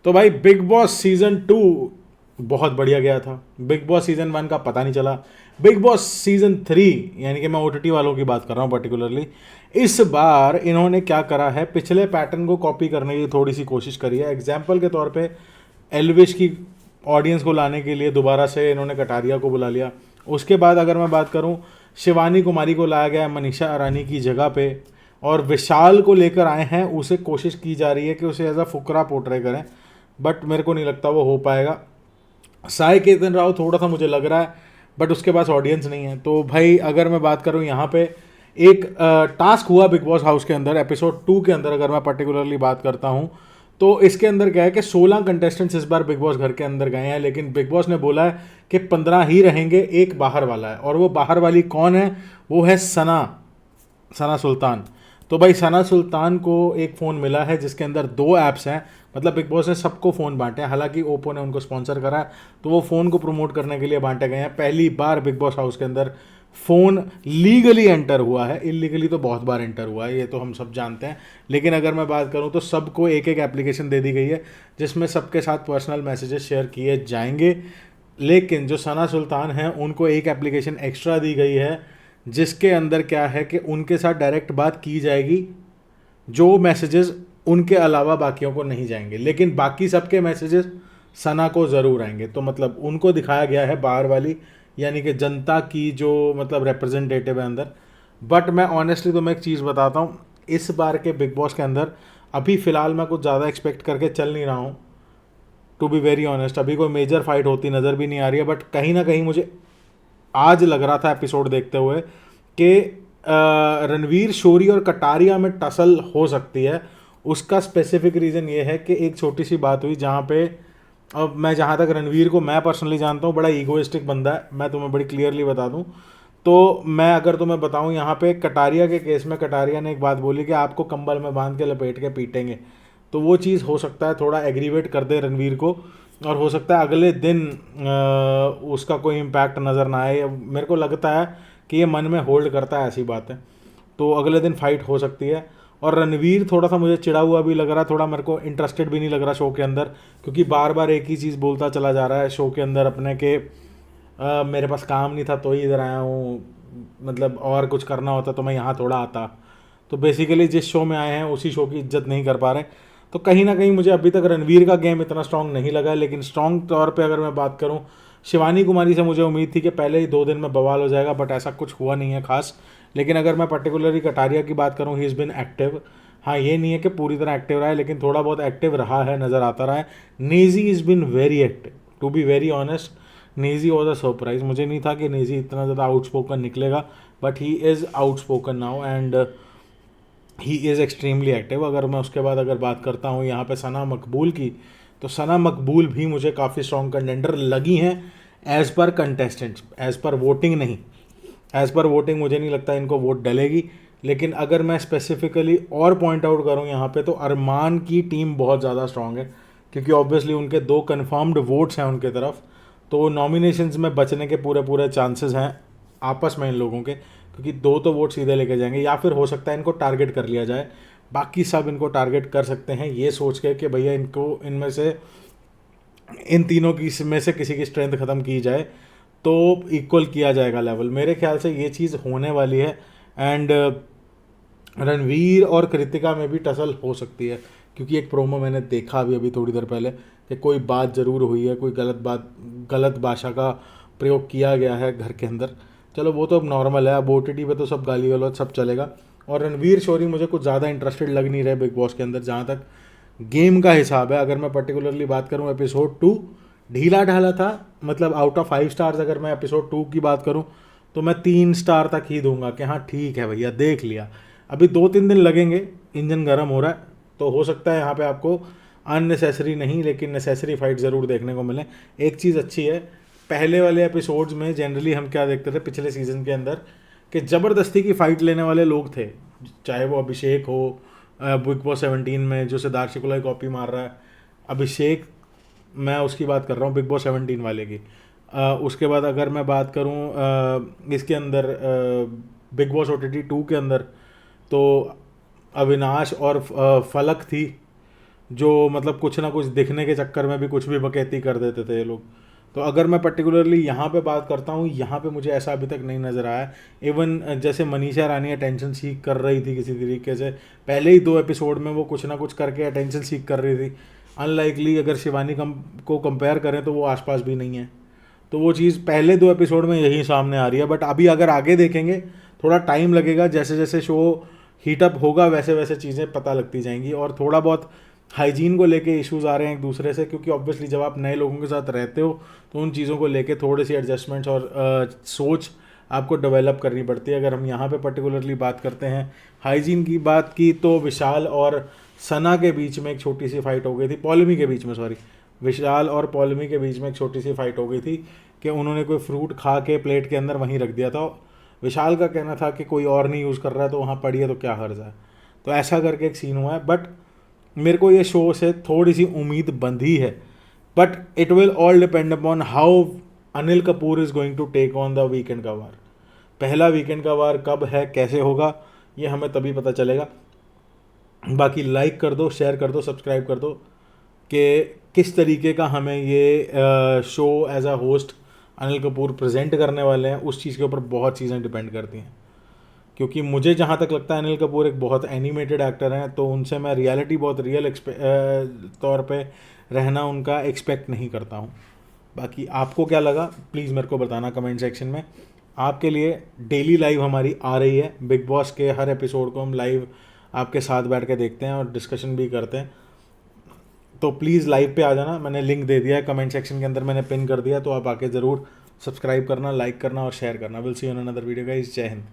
तो भाई big boss season 2 बहुत बढ़िया गया था। बिग बॉस सीजन 1 का पता नहीं चला। बिग बॉस सीजन 3 यानी कि मैं ओटीटी वालों की बात कर रहा हूँ पर्टिकुलरली, इस बार इन्होंने क्या करा है, पिछले पैटर्न को कॉपी करने की थोड़ी सी कोशिश करी है। एग्जाम्पल के तौर पे एलविश की ऑडियंस को लाने के लिए दोबारा से इन्होंने कटारिया को बुला लिया। उसके बाद अगर मैं बात करूं, शिवानी कुमारी को लाया गया मनीषा अरानी की जगह पे, और विशाल को लेकर आए हैं। उसे कोशिश की जा रही है कि उसे एज अ फुकरा पोर्ट्रे करें, बट मेरे को नहीं लगता वो हो पाएगा। साई केतन राव थोड़ा सा मुझे लग रहा है, बट उसके पास ऑडियंस नहीं है। तो भाई अगर मैं बात करूं यहाँ पे, एक टास्क हुआ बिग बॉस हाउस के अंदर एपिसोड 2 के अंदर, अगर मैं पर्टिकुलरली बात करता हूं तो इसके अंदर क्या है कि 16 कंटेस्टेंट्स इस बार बिग बॉस घर के अंदर गए हैं, लेकिन बिग बॉस ने बोला है कि 15 ही रहेंगे, एक बाहर वाला है। और वो बाहर वाली कौन है? वो है सना सना सुल्तान। तो भाई सना सुल्तान को एक फ़ोन मिला है जिसके अंदर 2 ऐप्स हैं। मतलब बिग बॉस ने सबको फ़ोन बांटे हैं, हालांकि ओप्पो ने उनको स्पॉन्सर करा है, तो वो फ़ोन को प्रमोट करने के लिए बांटे गए हैं। पहली बार बिग बॉस हाउस के अंदर फ़ोन लीगली एंटर हुआ है। इलीगली तो बहुत बार एंटर हुआ है, ये तो हम सब जानते हैं। लेकिन अगर मैं बात करूं तो सबको एक एक एप्लीकेशन दे दी गई है जिसमें सबके साथ पर्सनल मैसेजेस शेयर किए जाएंगे। लेकिन जो सना सुल्तान हैं उनको एक एप्लीकेशन एक्स्ट्रा दी गई है जिसके अंदर क्या है कि उनके साथ डायरेक्ट बात की जाएगी, जो मैसेजेस उनके अलावा बाकियों को नहीं जाएंगे, लेकिन बाकी सबके मैसेजेस सना को ज़रूर आएंगे। तो मतलब उनको दिखाया गया है बाहर वाली, यानी कि जनता की जो मतलब रिप्रेजेंटेटिव है अंदर। बट मैं ऑनेस्टली तुम्हें एक चीज़ बताता हूँ, इस बार के बिग बॉस के अंदर अभी फ़िलहाल मैं कुछ ज़्यादा एक्सपेक्ट करके चल नहीं रहा हूँ। टू बी वेरी ऑनेस्ट, अभी कोई मेजर फाइट होती नज़र भी नहीं आ रही है। बट कहीं ना कहीं मुझे आज लग रहा था एपिसोड देखते हुए कि रणवीर, शोरी और कटारिया में टसल हो सकती है। उसका स्पेसिफिक रीज़न ये है कि एक छोटी सी बात हुई जहाँ पे, अब मैं जहाँ तक रणवीर को मैं पर्सनली जानता हूँ, बड़ा ईगोइस्टिक बंदा है। मैं तुम्हें बड़ी क्लियरली बता दूँ तो, मैं अगर तुम्हें बताऊँ यहाँ पे कटारिया के केस में, कटारिया ने एक बात बोली कि आपको कंबल में बांध के लपेट के पीटेंगे। तो वो चीज़ हो सकता है थोड़ा एग्रीवेट कर दे रणवीर को, और हो सकता है अगले दिन उसका कोई इम्पैक्ट नज़र ना आए। मेरे को लगता है कि ये मन में होल्ड करता है ऐसी बातें, तो अगले दिन फाइट हो सकती है। और रणवीर थोड़ा सा मुझे चिढ़ा हुआ भी लग रहा है, थोड़ा मेरे को इंटरेस्टेड भी नहीं लग रहा शो के अंदर, क्योंकि बार बार एक ही चीज़ बोलता चला जा रहा है शो के अंदर अपने के, मेरे पास काम नहीं था तो ही इधर आया हूँ, मतलब और कुछ करना होता तो मैं यहाँ थोड़ा आता। तो बेसिकली जिस शो में आए हैं उसी शो की इज्जत नहीं कर पा रहे। तो कहीं ना कहीं मुझे अभी तक रणवीर का गेम इतना स्ट्रांग नहीं लगा है। लेकिन स्ट्रांग तौर पे अगर मैं बात करूं, शिवानी कुमारी से मुझे उम्मीद थी कि पहले ही 2 दिन में बवाल हो जाएगा, बट ऐसा कुछ हुआ नहीं है खास। लेकिन अगर मैं पर्टिकुलरली कटारिया की बात करूं, ही इज़ बिन एक्टिव। हाँ, ये नहीं है कि पूरी तरह एक्टिव रहा है, लेकिन थोड़ा बहुत एक्टिव रहा है, नज़र आता रहा है। Naezy is been very active, to be very honest. Naezy was a surprise, मुझे नहीं था कि नेजी इतना ज़्यादा आउटस्पोकन निकलेगा, but he is outspoken now and he is extremely active. अगर मैं उसके बाद अगर बात करता हूँ यहाँ पे सना मकबूल की, तो सना मकबूल भी मुझे काफ़ी स्ट्रॉन्ग कंटेंडर लगी हैं as per contestants, as per voting नहीं। एज़ पर वोटिंग मुझे नहीं लगता इनको वोट डलेगी। लेकिन अगर मैं स्पेसिफिकली और पॉइंट आउट करूँ यहाँ पे, तो अरमान की टीम बहुत ज़्यादा स्ट्रॉन्ग है, क्योंकि ऑब्वियसली उनके 2 कन्फर्म्ड वोट्स हैं उनके तरफ। तो नॉमिनेशंस में बचने के पूरे पूरे चांसेस हैं आपस में इन लोगों के, क्योंकि 2 तो वोट सीधे लेके जाएंगे, या फिर हो सकता है इनको टारगेट कर लिया जाए। बाकी सब इनको टारगेट कर सकते हैं ये सोच के कि भैया इनको इनमें से, इन तीनों की में से किसी की स्ट्रेंथ ख़त्म की जाए तो इक्वल किया जाएगा लेवल। मेरे ख्याल से ये चीज़ होने वाली है। एंड रणवीर और कृतिका में भी टसल हो सकती है, क्योंकि एक प्रोमो मैंने देखा अभी थोड़ी देर पहले कि कोई बात ज़रूर हुई है, कोई गलत भाषा का प्रयोग किया गया है घर के अंदर। चलो वो तो अब नॉर्मल है, अब OTT पे तो सब गाली गलौज सब चलेगा। और रणवीर शोरी मुझे कुछ ज़्यादा इंटरेस्टेड लग नहीं रहे बिग बॉस के अंदर, जहाँ तक गेम का हिसाब है। अगर मैं पर्टिकुलरली बात करूँ, एपिसोड 2 ढीला ढाला था। मतलब आउट ऑफ 5 स्टार्स अगर मैं एपिसोड 2 की बात करूँ तो मैं 3 स्टार तक ही दूंगा कि हाँ ठीक है भैया, देख लिया। अभी 2-3 दिन लगेंगे, इंजन गर्म हो रहा है, तो हो सकता है यहाँ पे आपको अननेसेसरी नहीं लेकिन नेसेसरी फाइट ज़रूर देखने को मिले। एक चीज़ अच्छी है, पहले वाले एपिसोड्स में जनरली हम क्या देखते थे पिछले सीज़न के अंदर, कि ज़बरदस्ती की फ़ाइट लेने वाले लोग थे, चाहे वो अभिषेक हो बिग बॉस 17 में जो सिद्धार्थ शुक्ला की कॉपी मार रहा है। अभिषेक, मैं उसकी बात कर रहा हूँ बिग बॉस 17 वाले की। उसके बाद अगर मैं बात करूँ इसके अंदर बिग बॉस OTT 2 के अंदर, तो अविनाश और फलक थी। जो मतलब कुछ ना कुछ दिखने के चक्कर में भी कुछ भी बकैती कर देते थे ये लोग। तो अगर मैं पर्टिकुलरली यहाँ पे बात करता हूँ, यहाँ पे मुझे ऐसा अभी तक नहीं नज़र आया। इवन जैसे मनीषा रानी अटेंशन सीख कर रही थी किसी तरीके से, पहले ही 2 एपिसोड में वो कुछ ना कुछ करके अटेंशन सीख कर रही थी। अनलाइकली अगर शिवानी को कंपेयर करें तो वो आसपास भी नहीं है। तो वो चीज़ पहले 2 एपिसोड में यही सामने आ रही है, बट अभी अगर आगे देखेंगे थोड़ा टाइम लगेगा, जैसे जैसे शो हीटअप होगा वैसे वैसे चीज़ें पता लगती जाएंगी। और थोड़ा बहुत हाइजीन को लेके इश्यूज आ रहे हैं एक दूसरे से, क्योंकि ऑब्वियसली जब आप नए लोगों के साथ रहते हो तो उन चीज़ों को लेके थोड़ी सी एडजस्टमेंट्स और सोच आपको डेवलप करनी पड़ती है। अगर हम यहाँ पे पर्टिकुलरली बात करते हैं हाइजीन की बात की, तो विशाल और सना के बीच में एक छोटी सी फाइट हो गई थी, पॉलेमी के बीच में, सॉरी, विशाल और पॉलेमी के बीच में एक छोटी सी फाइट हो गई थी कि उन्होंने कोई फ्रूट खा के प्लेट के अंदर वहीं रख दिया था। विशाल का कहना था कि कोई और नहीं यूज़ कर रहा है तो वहाँ पड़ी है तो क्या हर्ज है। तो ऐसा करके एक सीन हुआ है। बट मेरे को ये शो से थोड़ी सी उम्मीद बंधी है, but it will all depend upon how Anil Kapoor is going to take on the weekend का वार। पहला वीकेंड का वार कब है, कैसे होगा, ये हमें तभी पता चलेगा। बाकी लाइक कर दो, शेयर कर दो, सब्सक्राइब कर दो कि किस तरीके का हमें ये show as a host Anil Kapoor present करने वाले हैं। उस चीज़ के ऊपर बहुत चीज़ें डिपेंड करती हैं, क्योंकि मुझे जहाँ तक लगता है अनिल कपूर एक बहुत एनिमेटेड एक्टर हैं, तो उनसे मैं रियलिटी बहुत रियल तौर पे रहना उनका एक्सपेक्ट नहीं करता हूँ। बाकी आपको क्या लगा प्लीज़ मेरे को बताना कमेंट सेक्शन में। आपके लिए डेली लाइव हमारी आ रही है, बिग बॉस के हर एपिसोड को हम लाइव आपके साथ बैठ के देखते हैं और डिस्कशन भी करते हैं। तो प्लीज़ लाइव पे आ जाना, मैंने लिंक दे दिया है कमेंट सेक्शन के अंदर, मैंने पिन कर दिया, तो आप आके ज़रूर सब्सक्राइब करना, लाइक करना और शेयर करना। Will see you in another video guys, जय हिंद।